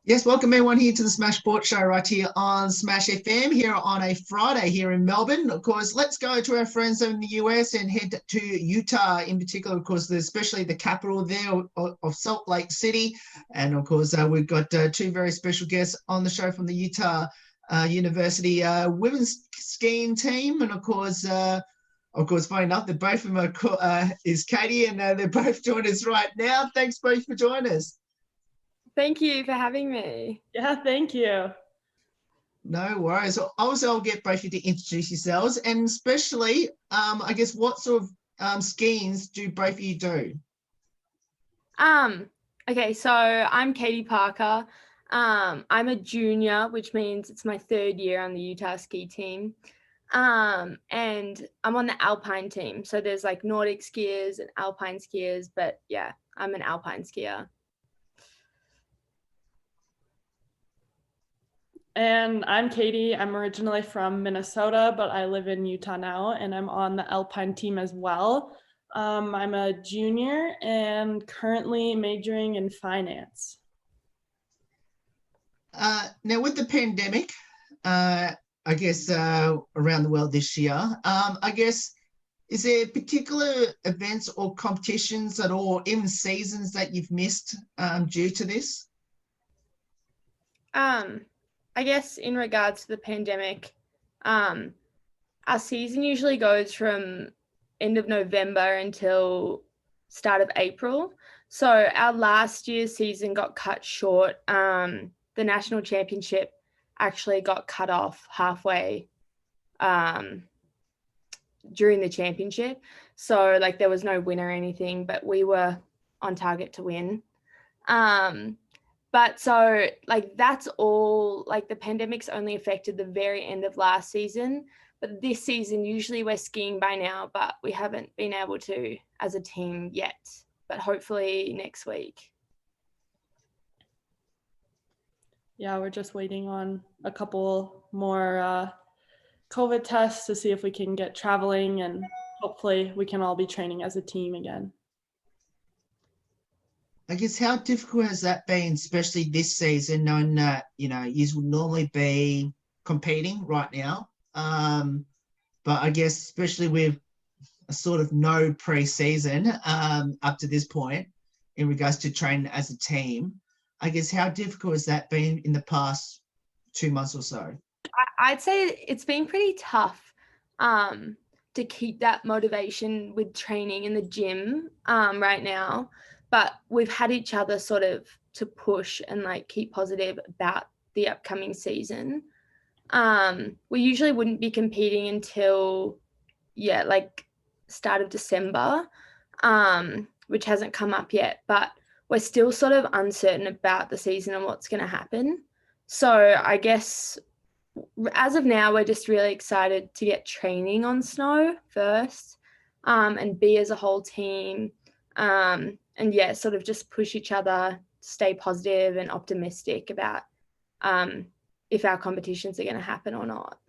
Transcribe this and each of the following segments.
Yes, welcome everyone here to the Smash Sports Show right here on Smash FM here on a Friday here in Melbourne. Of course, let's go to our friends in the US and head to Utah in particular, of course, especially the capital there of Salt Lake City. And of course, we've got two very special guests on the show from the Utah University women's skiing team. And of course, funny enough, they're both of them is Katie, and they're both joining us right now. Thanks both for joining us. Thank you for having me. Yeah, thank you. No worries. Also, I'll get both of you to introduce yourselves, and especially, I guess, what sort of skiings do both of you do? Okay, so I'm Katie Parker. I'm a junior, which means it's my third year on the Utah ski team. And I'm on the alpine team. So there's like Nordic skiers and alpine skiers, but yeah, I'm an alpine skier. And I'm Katie. I'm originally from Minnesota, but I live in Utah now, and I'm on the Alpine team as well. I'm a junior and currently majoring in finance. Now, with the pandemic, I guess, around the world this year, I guess, is there particular events or competitions at all, even seasons that you've missed due to this? I guess in regards to the pandemic, our season usually goes from end of November until start of April. So our last year's season got cut short. The national championship actually got cut off halfway during the championship. So like there was no win or anything, but we were on target to win. But so like that's all, like the pandemic's only affected the very end of last season. But this season, usually we're skiing by now, but we haven't been able to as a team yet. But hopefully next week. Yeah, we're just waiting on a couple more COVID tests to see if we can get traveling, and hopefully we can all be training as a team again. I guess, how difficult has that been, especially this season, knowing that, you would normally be competing right now? But I guess, especially with a sort of no pre-season up to this point in regards to training as a team, I guess, how difficult has that been in the past 2 months or so? I'd say it's been pretty tough to keep that motivation with training in the gym right now. But we've had each other sort of to push and like keep positive about the upcoming season. We usually wouldn't be competing until, like start of December, which hasn't come up yet. But we're still sort of uncertain about the season and what's going to happen. So I guess as of now, we're just really excited to get training on snow first, and be as a whole team. And yeah, sort of just push each other, stay positive and optimistic about if our competitions are going to happen or not.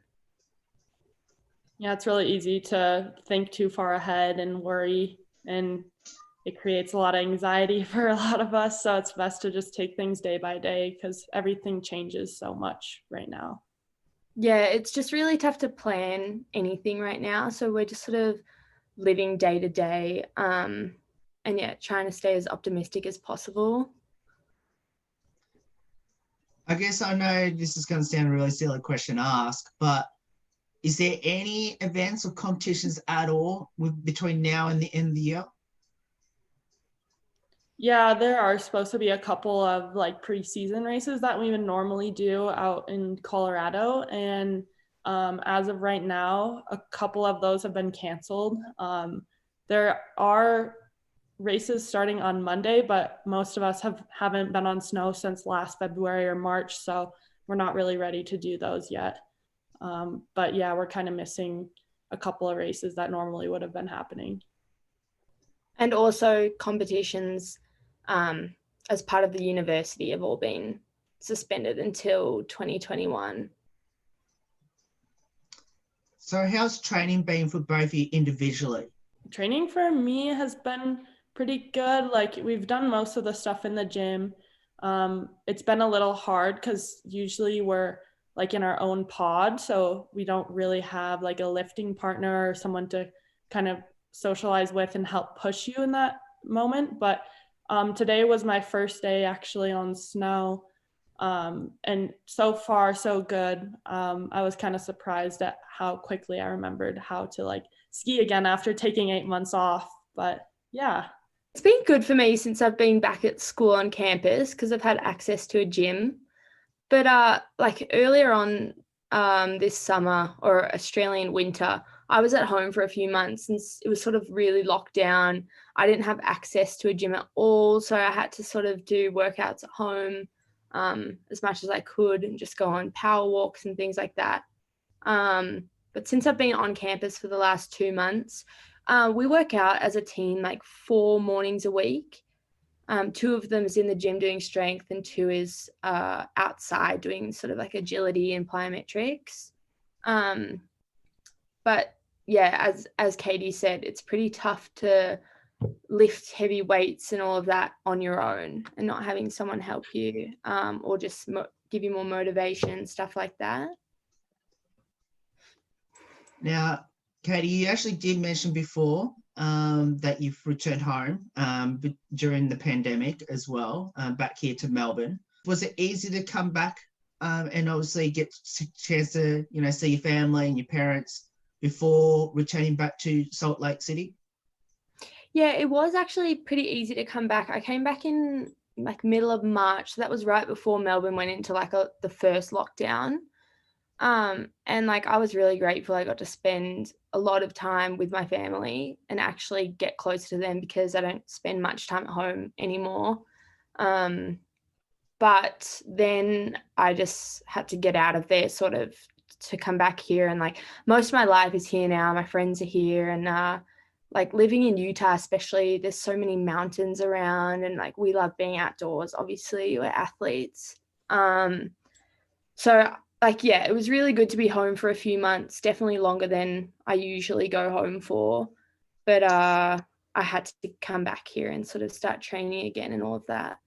Yeah, it's really easy to think too far ahead and worry, and it creates a lot of anxiety for a lot of us. So it's best to just take things day by day because everything changes so much right now. Yeah, it's just really tough to plan anything right now. So we're just sort of living day to day. And yeah, trying to stay as optimistic as possible. I guess I know this is going to sound a really silly question to ask, but is there any events or competitions at all between now and the end of the year? Yeah, there are supposed to be a couple of like preseason races that we would normally do out in Colorado. And as of right now, a couple of those have been canceled. There are races starting on Monday, but most of us haven't been on snow since last February or March, so we're not really ready to do those yet. But yeah, we're kind of missing a couple of races that normally would have been happening. And also competitions as part of the university have all been suspended until 2021. So how's training been for both of you individually? Training for me has been pretty good. Like we've done most of the stuff in the gym. It's been a little hard because usually we're like in our own pod, so we don't really have like a lifting partner or someone to kind of socialize with and help push you in that moment. But today was my first day actually on snow, and so far so good. I was kind of surprised at how quickly I remembered how to like ski again after taking 8 months off. But yeah. It's been good for me since I've been back at school on campus because I've had access to a gym. But like earlier on this summer or Australian winter, I was at home for a few months and it was sort of really locked down. I didn't have access to a gym at all, so I had to sort of do workouts at home as much as I could and just go on power walks and things like that. But since I've been on campus for the last 2 months, we work out as a team like 4 mornings a week. 2 of them is in the gym doing strength and 2 is outside doing sort of like agility and plyometrics. But yeah, as Katie said, it's pretty tough to lift heavy weights and all of that on your own and not having someone help you or just give you more motivation, stuff like that. Now, Katie, you actually did mention before that you've returned home during the pandemic as well, back here to Melbourne. Was it easy to come back and obviously get a chance to, see your family and your parents before returning back to Salt Lake City? Yeah, it was actually pretty easy to come back. I came back in like middle of March. So that was right before Melbourne went into like the first lockdown. And like I was really grateful I got to spend a lot of time with my family and actually get closer to them because I don't spend much time at home anymore. But then I just had to get out of there sort of to come back here, and like most of my life is here now. My friends are here, and like living in Utah especially, there's so many mountains around, and like we love being outdoors. Obviously we're athletes. So like, yeah, it was really good to be home for a few months, definitely longer than I usually go home for. But I had to come back here and sort of start training again and all of that.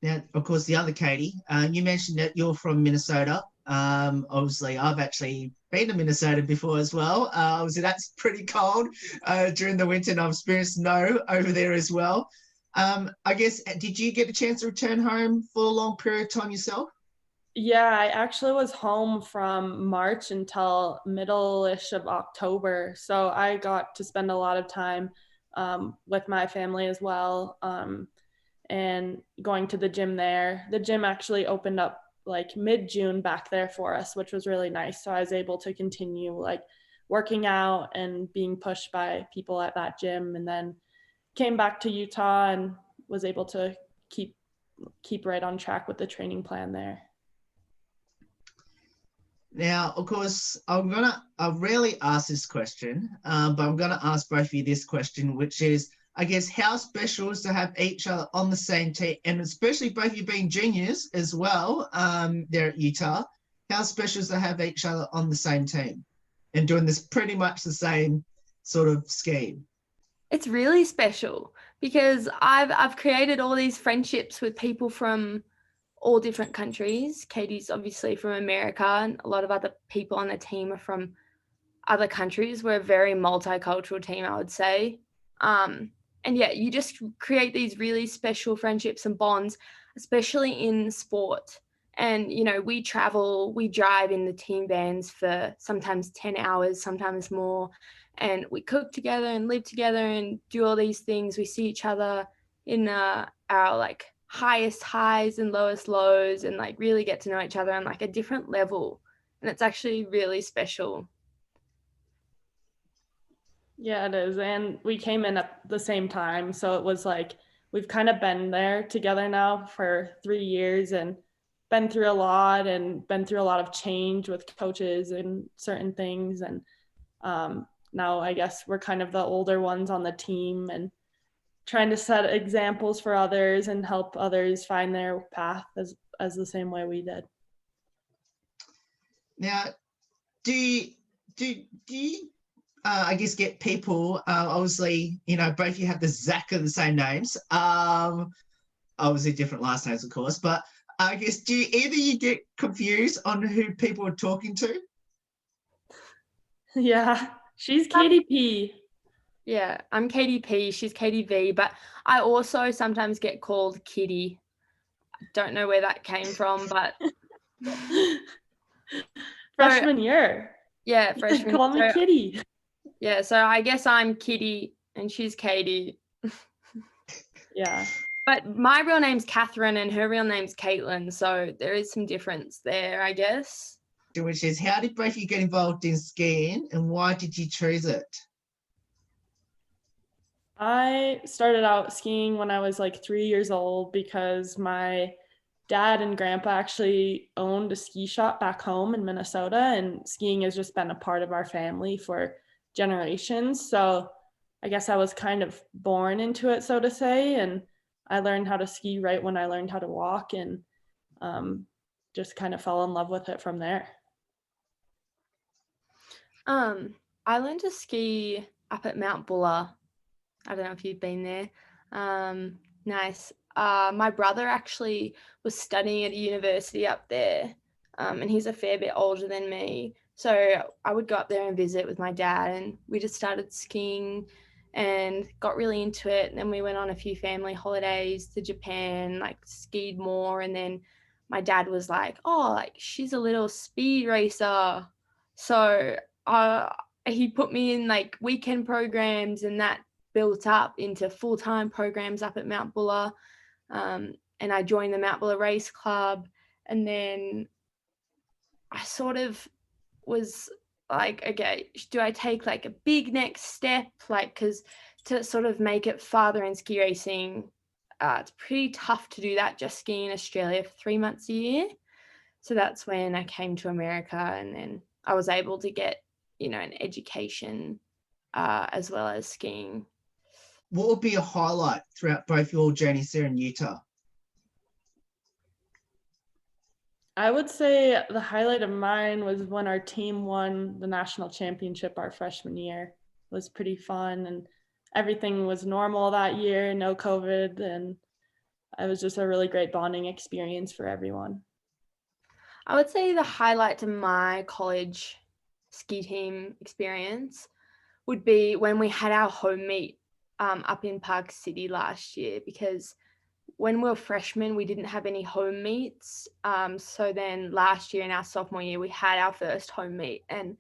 Now, of course, the other Katie, you mentioned that you're from Minnesota. Obviously, I've actually been to Minnesota before as well. Obviously, that's pretty cold during the winter, and I've experienced snow over there as well. I guess, did you get a chance to return home for a long period of time yourself? Yeah, I actually was home from March until middle-ish of October. So I got to spend a lot of time with my family as well, and going to the gym there. The gym actually opened up like mid-June back there for us, which was really nice. So I was able to continue like working out and being pushed by people at that gym, and then came back to Utah and was able to keep right on track with the training plan there. Now, of course, I rarely ask this question, but I'm gonna ask both of you this question, which is, I guess, how special is to have each other on the same team, and especially both of you being juniors as well, there at Utah. How special is to have each other on the same team and doing this pretty much the same sort of scheme? It's really special because I've created all these friendships with people from all different countries. Katie's obviously from America, and a lot of other people on the team are from other countries. We're a very multicultural team, I would say. And yeah, you just create these really special friendships and bonds, especially in sport. And, we travel, we drive in the team vans for sometimes 10 hours, sometimes more. And we cook together and live together and do all these things. We see each other in our like highest highs and lowest lows, and like really get to know each other on like a different level. And it's actually really special. Yeah, it is. And we came in at the same time. So it was like, we've kind of been there together now for 3 years and been through a lot of change with coaches and certain things. And now I guess we're kind of the older ones on the team and trying to set examples for others and help others find their path as the same way we did. Now, do you I guess get people, obviously, both you have the Zach of the same names. obviously different last names, of course, but I guess, do you get confused on who people are talking to? Yeah, she's Katie P. Yeah, I'm Katie P. She's Katie V. But I also sometimes get called Kitty. Don't know where that came from, but Freshman year. Yeah, freshman. Call me Kitty. Yeah, so I guess I'm Kitty and she's Katie. Yeah. But my real name's Catherine and her real name's Caitlin, so there is some difference there, I guess. Which is, how did both of you get involved in skiing and why did you choose it? I started out skiing when I was like 3 years old because my dad and grandpa actually owned a ski shop back home in Minnesota, and skiing has just been a part of our family for generations. So I guess I was kind of born into it, so to say, and I learned how to ski right when I learned how to walk, and just kind of fell in love with it from there. I learned to ski up at Mount Buller. I don't know if you've been there. Nice. My brother actually was studying at a university up there, and he's a fair bit older than me. So I would go up there and visit with my dad, and we just started skiing and got really into it. And then we went on a few family holidays to Japan, like skied more. And then my dad was like, oh, like she's a little speed racer. So he put me in like weekend programs, and that built up into full-time programs up at Mount Buller. And I joined the Mount Buller Race Club. And then I sort of was like, okay, do I take like a big next step? Like, because to sort of make it farther in ski racing, it's pretty tough to do that just skiing in Australia for 3 months a year. So that's when I came to America, and then I was able to get, an education as well as skiing. What would be a highlight throughout both your journeys there in Utah? I would say the highlight of mine was when our team won the national championship our freshman year. It was pretty fun, and everything was normal that year, no COVID, and it was just a really great bonding experience for everyone. I would say the highlight to my college ski team experience would be when we had our home meet up in Park City last year, because when we were freshmen, we didn't have any home meets. So then last year in our sophomore year, we had our first home meet, and,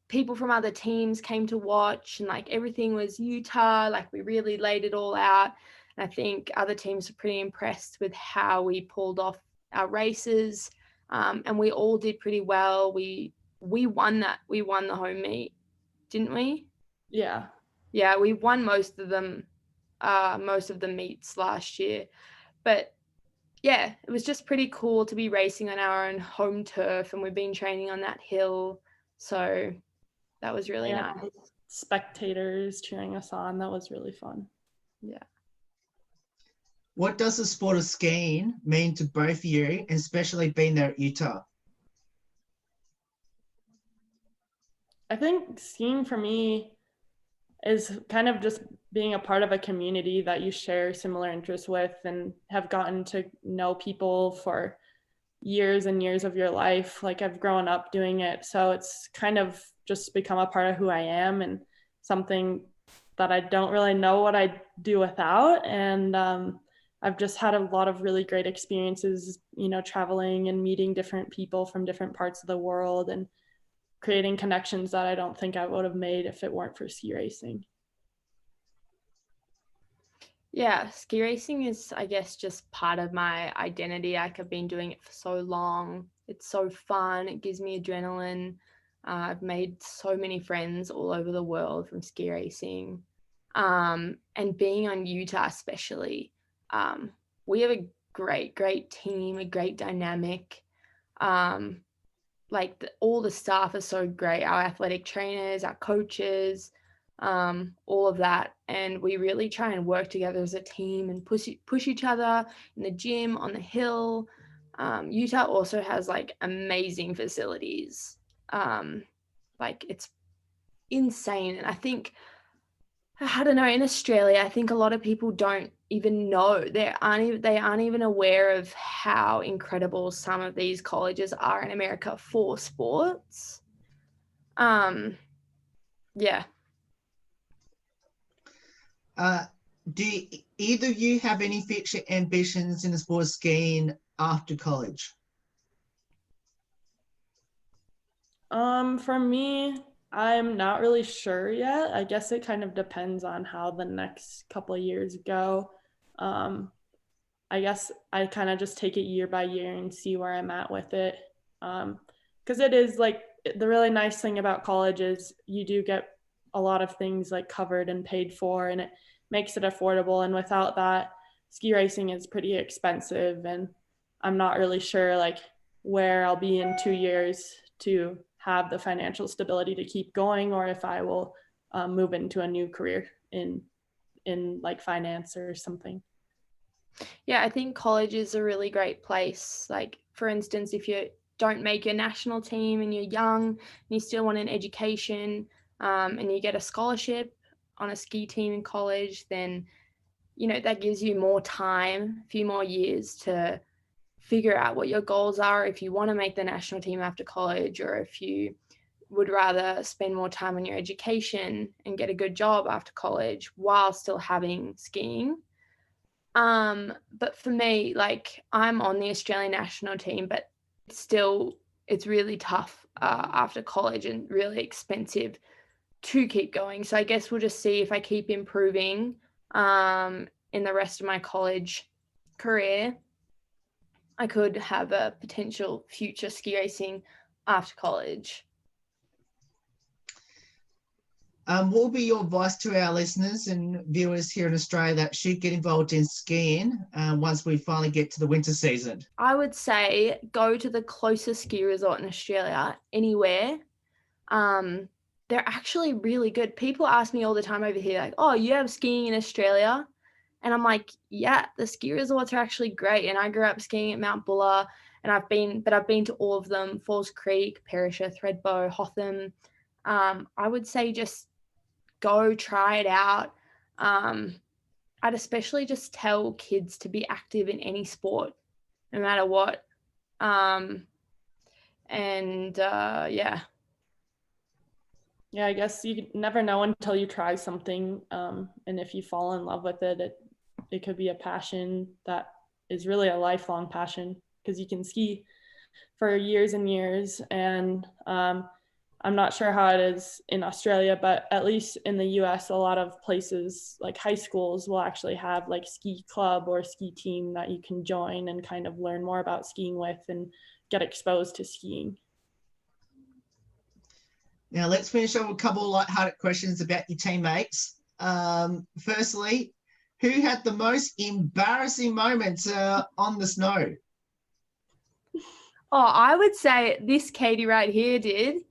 people from other teams came to watch, and like everything was Utah, like we really laid it all out. And I think other teams were pretty impressed with how we pulled off our races. And we all did pretty well. We won the home meet, didn't we? Yeah. Yeah, we won most of the meets last year. But yeah, it was just pretty cool to be racing on our own home turf, and we've been training on that hill. So that was really nice. Spectators cheering us on. That was really fun. Yeah. What does the sport of skiing mean to both of you, and especially being there at Utah? I think skiing for me is kind of just being a part of a community that you share similar interests with and have gotten to know people for years and years of your life. Like, I've grown up doing it, so it's kind of just become a part of who I am, and something that I don't really know what I'd do without. And I've just had a lot of really great experiences, traveling and meeting different people from different parts of the world, and creating connections that I don't think I would have made if it weren't for ski racing. Yeah, ski racing is, I guess, just part of my identity. Like, I've been doing it for so long. It's so fun. It gives me adrenaline. I've made so many friends all over the world from ski racing. And being on Utah especially, we have a great team, a great dynamic. All the staff are so great, our athletic trainers, our coaches, all of that. And we really try and work together as a team and push each other in the gym, on the hill. Utah also has like amazing facilities. It's insane. And I think I don't know, in Australia, I think a lot of people don't even know. They aren't even aware of how incredible some of these colleges are in America for sports. Yeah. Do either of you have any future ambitions in the sport of skiing after college? For me, I'm not really sure yet. I guess it kind of depends on how the next couple of years go. I guess I kind of just take it year by year and see where I'm at with it. Because it is like the really nice thing about college is you do get a lot of things like covered and paid for, and it makes it affordable. And without that, ski racing is pretty expensive, and I'm not really sure like where I'll be in 2 years to have the financial stability to keep going, or if I will move into a new career in like finance or something. Yeah, I think college is a really great place. Like, for instance, if you don't make your national team and you're young and you still want an education, and you get a scholarship on a ski team in college, then, you know, that gives you more time, a few more years to figure out what your goals are, if you want to make the national team after college, or if you would rather spend more time on your education and get a good job after college while still having skiing. But for me, like, I'm on the Australian national team, but still it's really tough after college and really expensive to keep going. So I guess we'll just see if I keep improving in the rest of my college career. I could have a potential future ski racing after college. What will be your advice to our listeners and viewers here in Australia that should get involved in skiing once we finally get to the winter season? I would say go to the closest ski resort in Australia, anywhere. They're actually really good. People ask me all the time over here, like, oh, you have skiing in Australia? And I'm like, yeah, the ski resorts are actually great. And I grew up skiing at Mount Buller, and I've been to all of them: Falls Creek, Perisher, Thredbo, Hotham. I would say just go try it out. I'd especially just tell kids to be active in any sport, no matter what. Yeah. Yeah, I guess you never know until you try something. And if you fall in love with it, it could be a passion that is really a lifelong passion, because you can ski for years and years. And I'm not sure how it is in Australia, but at least in the US, a lot of places like high schools will actually have like ski club or ski team that you can join and kind of learn more about skiing with and get exposed to skiing. Now let's finish up with a couple of lighthearted questions about your teammates. Firstly, who had the most embarrassing moments on the snow? Oh, I would say this Katie right here did.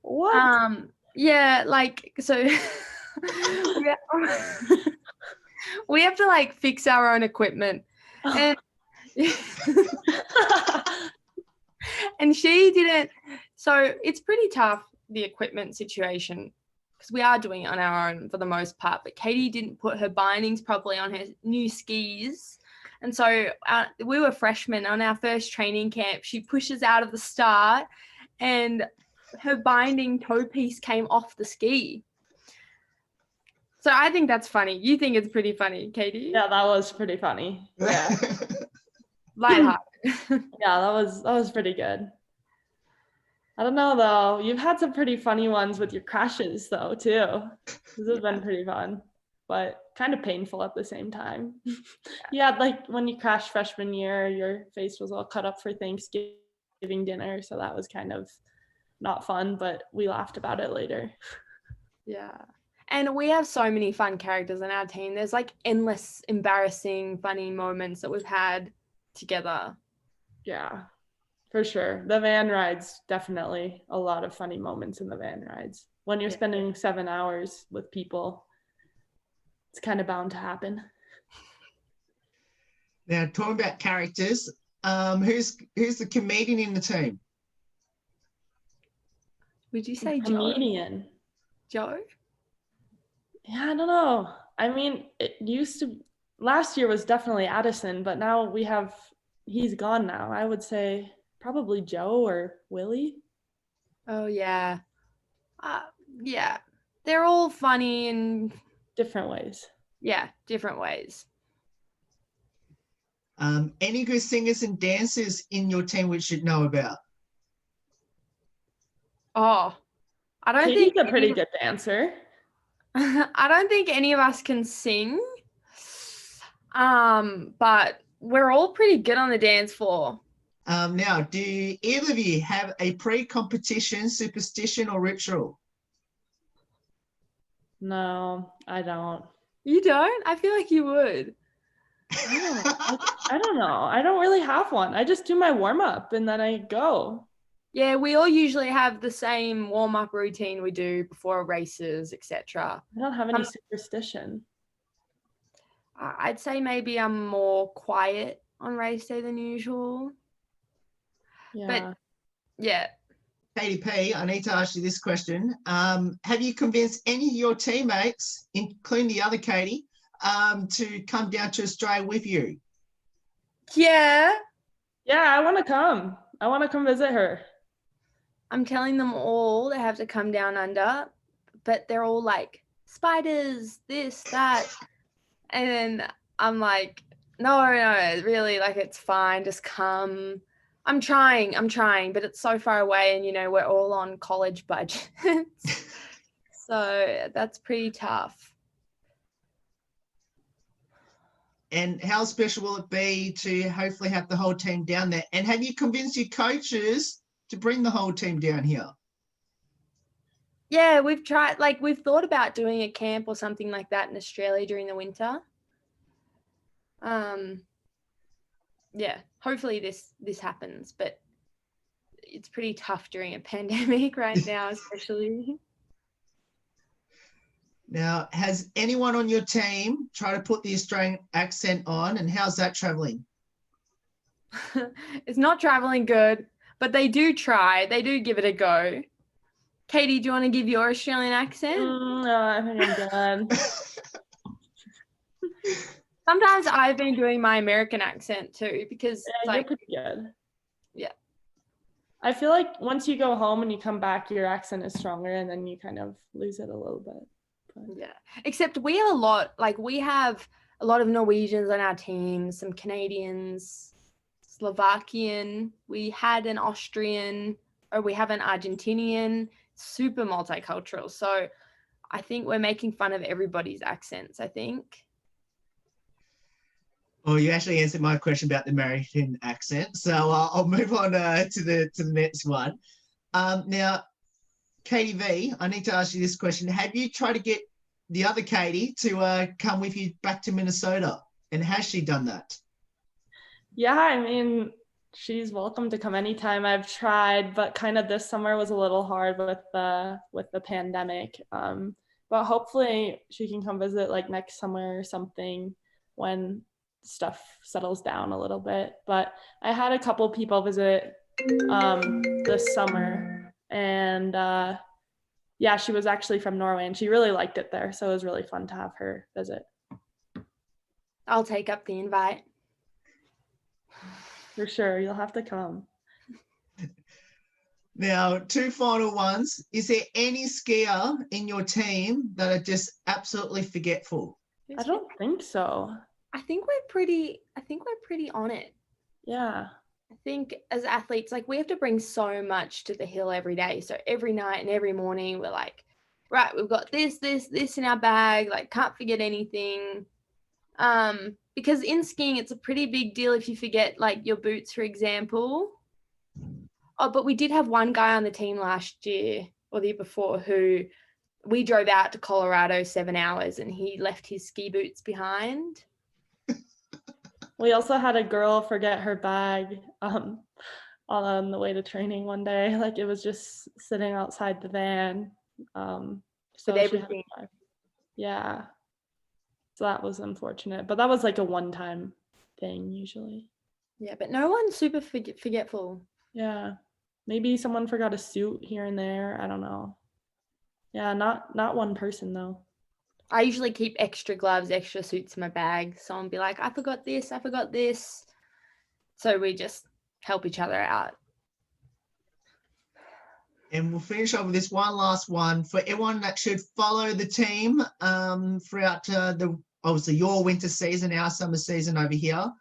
What? Yeah, like, so we have to like fix our own equipment. And and she didn't. So it's pretty tough, the equipment situation, because we are doing it on our own for the most part. But Katie didn't put her bindings properly on her new skis. And so we were freshmen on our first training camp. She pushes out of the start, and her binding toe piece came off the ski. So I think that's funny. You think it's pretty funny, Katie? Yeah, that was pretty funny. Yeah. Lighthearted. Yeah, that was pretty good. I don't know though. You've had some pretty funny ones with your crashes though too. This has been pretty fun, but kind of painful at the same time. Yeah, like when you crashed freshman year, your face was all cut up for Thanksgiving dinner, so that was kind of not fun, but we laughed about it later. Yeah. And we have so many fun characters in our team. There's like endless embarrassing, funny moments that we've had together. Yeah, for sure. The van rides, definitely a lot of funny moments in the van rides. When you're spending 7 hours with people, it's kind of bound to happen. Now, talking about characters, who's the comedian in the team? Would you say Comedian? Joe? Yeah, I don't know. I mean, last year was definitely Addison, but now he's gone now. I would say probably Joe or Willie. Oh yeah. Uh, yeah. They're all funny and Different ways. yeah, different ways. Any good singers and dancers in your team we should know about? Oh, I don't Katie's think a pretty good dancer. I don't think any of us can sing. But we're all pretty good on the dance floor. Now, do either of you have a pre-competition superstition or ritual? No, I don't. You don't? I feel like you would. I don't know. I don't really have one. I just do my warm up and then I go. Yeah, we all usually have the same warm-up routine we do before races, etc. I don't have any superstition. I'd say maybe I'm more quiet on race day than usual. Yeah. But yeah. Katie P, I need to ask you this question. Have you convinced any of your teammates, including the other Katie, to come down to Australia with you? Yeah. Yeah, I want to come. I want to come visit her. I'm telling them all they have to come down under, but they're all like, spiders, this, that. And then I'm like, no, really, like, it's fine. Just come. I'm trying, but it's so far away and, we're all on college budgets. So that's pretty tough. And how special will it be to hopefully have the whole team down there? And have you convinced your coaches to bring the whole team down here? Yeah, we've thought about doing a camp or something like that in Australia during the winter. Yeah, hopefully this happens, but it's pretty tough during a pandemic right now, especially. Now, has anyone on your team tried to put the Australian accent on, and how's that traveling? It's not traveling good, but they do try. They do give it a go. Katie, do you want to give your Australian accent? No, I think I'm done. Sometimes I've been doing my American accent too, because you're pretty good. Yeah. I feel like once you go home and you come back, your accent is stronger and then you kind of lose it a little bit. But. Yeah. Except we have a lot of Norwegians on our team, some Canadians, Slovakian, we had an Austrian, or we have an Argentinian, super multicultural. So I think we're making fun of everybody's accents, I think. Well, you actually answered my question about the American accent, so I'll move on to the next one. Now, Katie V, I need to ask you this question. Have you tried to get the other Katie to come with you back to Minnesota, and has she done that? Yeah, I mean, she's welcome to come anytime. I've tried, but kind of this summer was a little hard with the pandemic. But hopefully she can come visit like next summer or something when stuff settles down a little bit. But I had a couple people visit this summer, and yeah, she was actually from Norway and she really liked it there, so it was really fun to have her visit. I'll take up the invite. For sure, you'll have to come. Now, two final ones. Is there any skier in your team that are just absolutely forgetful? I don't think so. I think we're pretty on it. Yeah. I think as athletes, like, we have to bring so much to the hill every day. So every night and every morning we're like, right, we've got this in our bag, like, can't forget anything. Because in skiing, it's a pretty big deal if you forget, like, your boots, for example. Oh, but we did have one guy on the team last year or the year before who we drove out to Colorado 7 hours and he left his ski boots behind. We also had a girl forget her bag on the way to training one day. Like, it was just sitting outside the van. So everything. Yeah. So that was unfortunate, but that was like a one-time thing usually. Yeah, but no one's super forgetful. Yeah. Maybe someone forgot a suit here and there. I don't know. Yeah, not one person though. I usually keep extra gloves, extra suits in my bag. Someone will be like, I forgot this, I forgot this. So we just help each other out. And we'll finish off with this one last one for everyone that should follow the team throughout obviously your winter season, our summer season over here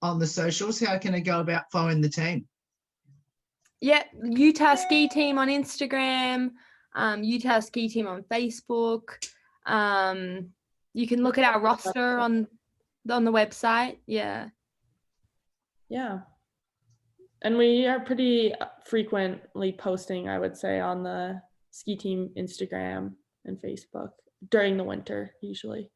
on the socials. How can they go about following the team? Yeah, Utah Ski Team on Instagram, Utah Ski Team on Facebook. You can look at our roster on the website. Yeah. Yeah. And we are pretty frequently posting, I would say, on the ski team Instagram and Facebook during the winter, usually.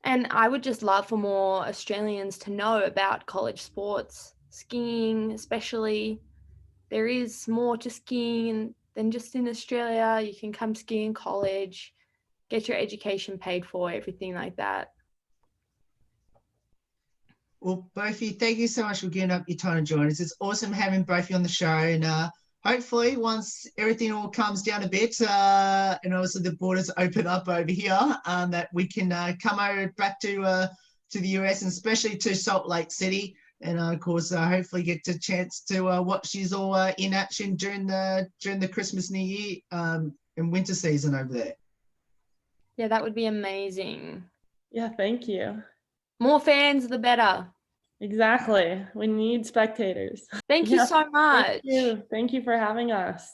And I would just love for more Australians to know about college sports, skiing especially. There is more to skiing than just in Australia. You can come ski in college, get your education paid for, everything like that. Well, both of you, thank you so much for giving up your time to join us. It's awesome having both of you on the show. And hopefully once everything all calms down a bit and also the borders open up over here, that we can come over back to the US and especially to Salt Lake City. And of course, hopefully get a chance to watch you all in action during the Christmas, New Year and winter season over there. Yeah, that would be amazing. Yeah, thank you. More fans, the better. Exactly. We need spectators. Thank you so much. Thank you for having us.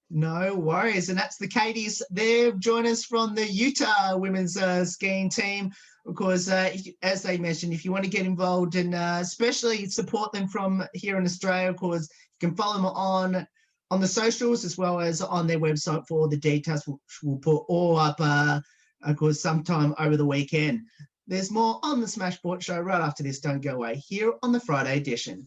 No worries. And that's the Katies there. Join us from the Utah women's skiing team. Of course, as they mentioned, if you want to get involved and especially support them from here in Australia, of course, you can follow them on the socials as well as on their website for all the details. We'll put all up, of course, sometime over the weekend. There's more on the Smash Sport Show right after this. Don't go away here on the Friday edition.